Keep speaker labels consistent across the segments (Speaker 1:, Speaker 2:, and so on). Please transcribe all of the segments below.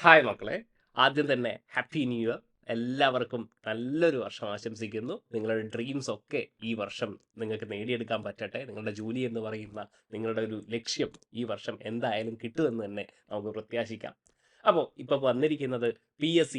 Speaker 1: Hi മക്കളെ, ആദ്യം തന്നെ ഹാപ്പി ന്യൂ ഇയർ. എല്ലാവർക്കും നല്ലൊരു വർഷം ആശംസിക്കുന്നു. നിങ്ങളുടെ ഡ്രീംസ് ഒക്കെ ഈ വർഷം നിങ്ങൾക്ക് നേടിയെടുക്കാൻ പറ്റട്ടെ. നിങ്ങളുടെ ജോലി എന്ന് പറയുന്ന നിങ്ങളുടെ ഒരു ലക്ഷ്യം ഈ വർഷം എന്തായാലും കിട്ടുമെന്ന് തന്നെ നമുക്ക് പ്രത്യാശിക്കാം. അപ്പോൾ ഇപ്പോൾ വന്നിരിക്കുന്നത് PSC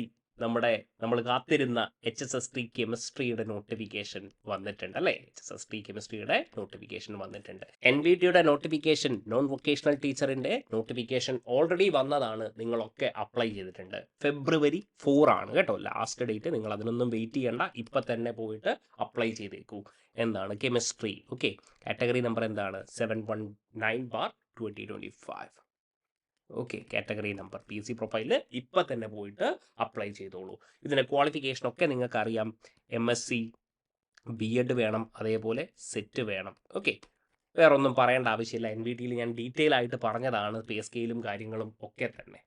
Speaker 1: നമ്മൾ കാത്തിരുന്ന HSST കെമിസ്ട്രിയുടെ നോട്ടിഫിക്കേഷൻ വന്നിട്ടുണ്ട് അല്ലേ? HSST കെമിസ്ട്രിയുടെ നോട്ടിഫിക്കേഷൻ വന്നിട്ടുണ്ട്. NVTയുടെ നോട്ടിഫിക്കേഷൻ, നോൺ വൊക്കേഷണൽ ടീച്ചറിന്റെ നോട്ടിഫിക്കേഷൻ ഓൾറെഡി വന്നതാണ്. നിങ്ങളൊക്കെ അപ്ലൈ ചെയ്തിട്ടുണ്ട്. February 4 ആണ് കേട്ടോ ലാസ്റ്റ് ഡേറ്റ്. നിങ്ങൾ അതിനൊന്നും വെയിറ്റ് ചെയ്യണ്ട, ഇപ്പം തന്നെ പോയിട്ട് അപ്ലൈ ചെയ്തേക്കൂ. എന്താണ് കെമിസ്ട്രി? ഓക്കെ, കാറ്റഗറി നമ്പർ എന്താണ്? 719/2025. ഓക്കെ, കാറ്റഗറി നമ്പർ PSC പ്രൊഫൈലിൽ ഇപ്പം തന്നെ പോയിട്ട് അപ്ലൈ ചെയ്തോളൂ. ഇതിൻ്റെ ക്വാളിഫിക്കേഷനൊക്കെ നിങ്ങൾക്ക് അറിയാം. MSc B.Ed വേണം, അതേപോലെ സെറ്റ് വേണം. ഓക്കെ, വേറെ ഒന്നും പറയേണ്ട ആവശ്യമില്ല. NVTയിൽ ഞാൻ ഡീറ്റെയിൽ ആയിട്ട് പറഞ്ഞതാണ്, പേ സ്കെയിലും കാര്യങ്ങളും ഒക്കെ തന്നെ.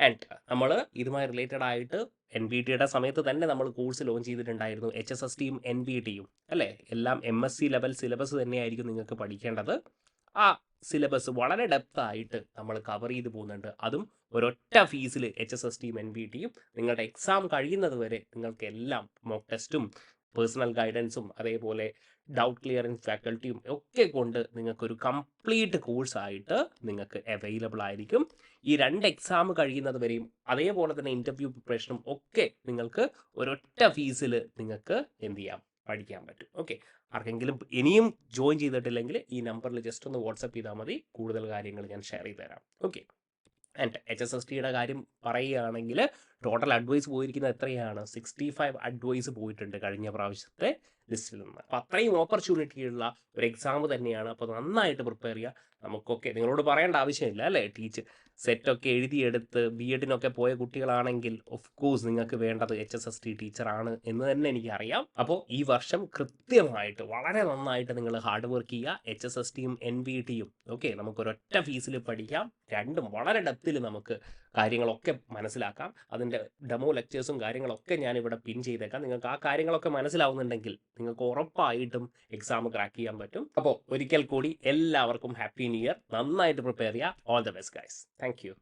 Speaker 1: ആൻഡ് നമ്മൾ ഇതുമായി റിലേറ്റഡ് ആയിട്ട് NVTയുടെ സമയത്ത് തന്നെ നമ്മൾ കോഴ്സ് ലോഞ്ച് ചെയ്തിട്ടുണ്ടായിരുന്നു. HSSTയും NVTയും അല്ലേ, എല്ലാം MSc ലെവൽ സിലബസ് തന്നെയായിരിക്കും നിങ്ങൾക്ക് പഠിക്കേണ്ടത്. ആ സിലബസ് വളരെ ഡെപ്ത് ആയിട്ട് നമ്മൾ കവർ ചെയ്ത് പോകുന്നുണ്ട്. അതും ഒരൊറ്റ ഫീസിൽ HSSTയും NVTയും നിങ്ങളുടെ എക്സാം കഴിയുന്നത് വരെ നിങ്ങൾക്ക് എല്ലാം മോക്ക് ടെസ്റ്റും പേഴ്സണൽ ഗൈഡൻസും അതേപോലെ ഡൗട്ട് ക്ലിയറിംഗ് ഫാക്കൽറ്റിയും ഒക്കെ കൊണ്ട് നിങ്ങൾക്കൊരു കംപ്ലീറ്റ് കോഴ്സായിട്ട് നിങ്ങൾക്ക് അവൈലബിൾ ആയിരിക്കും. ഈ 2 എക്സാം കഴിയുന്നത് വരെയും അതേപോലെ തന്നെ ഇൻ്റർവ്യൂ പ്രിപ്പറേഷനും ഒക്കെ നിങ്ങൾക്ക് ഒരൊറ്റ ഫീസിൽ നിങ്ങൾക്ക് എന്ത് ചെയ്യാം, പഠിക്കാൻ പറ്റും. ഓക്കെ, ആർക്കെങ്കിലും ഇനിയും ജോയിൻ ചെയ്തിട്ടില്ലെങ്കിൽ ഈ നമ്പറിൽ ജസ്റ്റ് ഒന്ന് വാട്സപ്പ് ചെയ്താൽ മതി, കൂടുതൽ കാര്യങ്ങൾ ഞാൻ ഷെയർ ചെയ്ത് തരാം. ഓക്കെ, ആൻഡ് HSSTയുടെ കാര്യം പറയുകയാണെങ്കിൽ ടോട്ടൽ അഡ്വൈസ് പോയിരിക്കുന്നത് എത്രയാണ്? 65 അഡ്വൈസ് പോയിട്ടുണ്ട് കഴിഞ്ഞ പ്രാവശ്യത്തെ ലിസ്റ്റിൽ നിന്ന്. അപ്പോൾ അത്രയും ഓപ്പർച്യൂണിറ്റിയുള്ള ഒരു എക്സാം തന്നെയാണ്. അപ്പോൾ നന്നായിട്ട് പ്രിപ്പയർ ചെയ്യുക. നമുക്കൊക്കെ നിങ്ങളോട് പറയേണ്ട ആവശ്യമില്ല അല്ലേ, സെറ്റൊക്കെ എഴുതിയെടുത്ത് B.Edനൊക്കെ പോയ കുട്ടികളാണെങ്കിൽ ഓഫ് കോഴ്സ് നിങ്ങൾക്ക് വേണ്ടത് HSST ടീച്ചറാണ് എന്ന് തന്നെ എനിക്കറിയാം. അപ്പോൾ ഈ വർഷം കൃത്യമായിട്ട് വളരെ നന്നായിട്ട് നിങ്ങൾ ഹാർഡ് വർക്ക് ചെയ്യുക. HSSTയും NVTയും ഓക്കെ, നമുക്കൊരൊറ്റ ഫീസിൽ പഠിക്കാം. രണ്ടും വളരെ ഡെപ്തിൽ നമുക്ക് കാര്യങ്ങളൊക്കെ മനസ്സിലാക്കാം. അതിൻ്റെ ഡെമോ ലെക്ചേഴ്സും കാര്യങ്ങളൊക്കെ ഞാനിവിടെ പിൻ ചെയ്തേക്കാം. നിങ്ങൾക്ക് ആ കാര്യങ്ങളൊക്കെ മനസ്സിലാവുന്നുണ്ടെങ്കിൽ നിങ്ങൾക്ക് ഉറപ്പായിട്ടും എക്സാം ക്രാക്ക് ചെയ്യാൻ പറ്റും. അപ്പോൾ ഒരിക്കൽ കൂടി എല്ലാവർക്കും ഹാപ്പി ന്യൂ ഇയർ. നന്നായിട്ട് പ്രിപ്പയർ ചെയ്യുക. All the best guys. Thank you.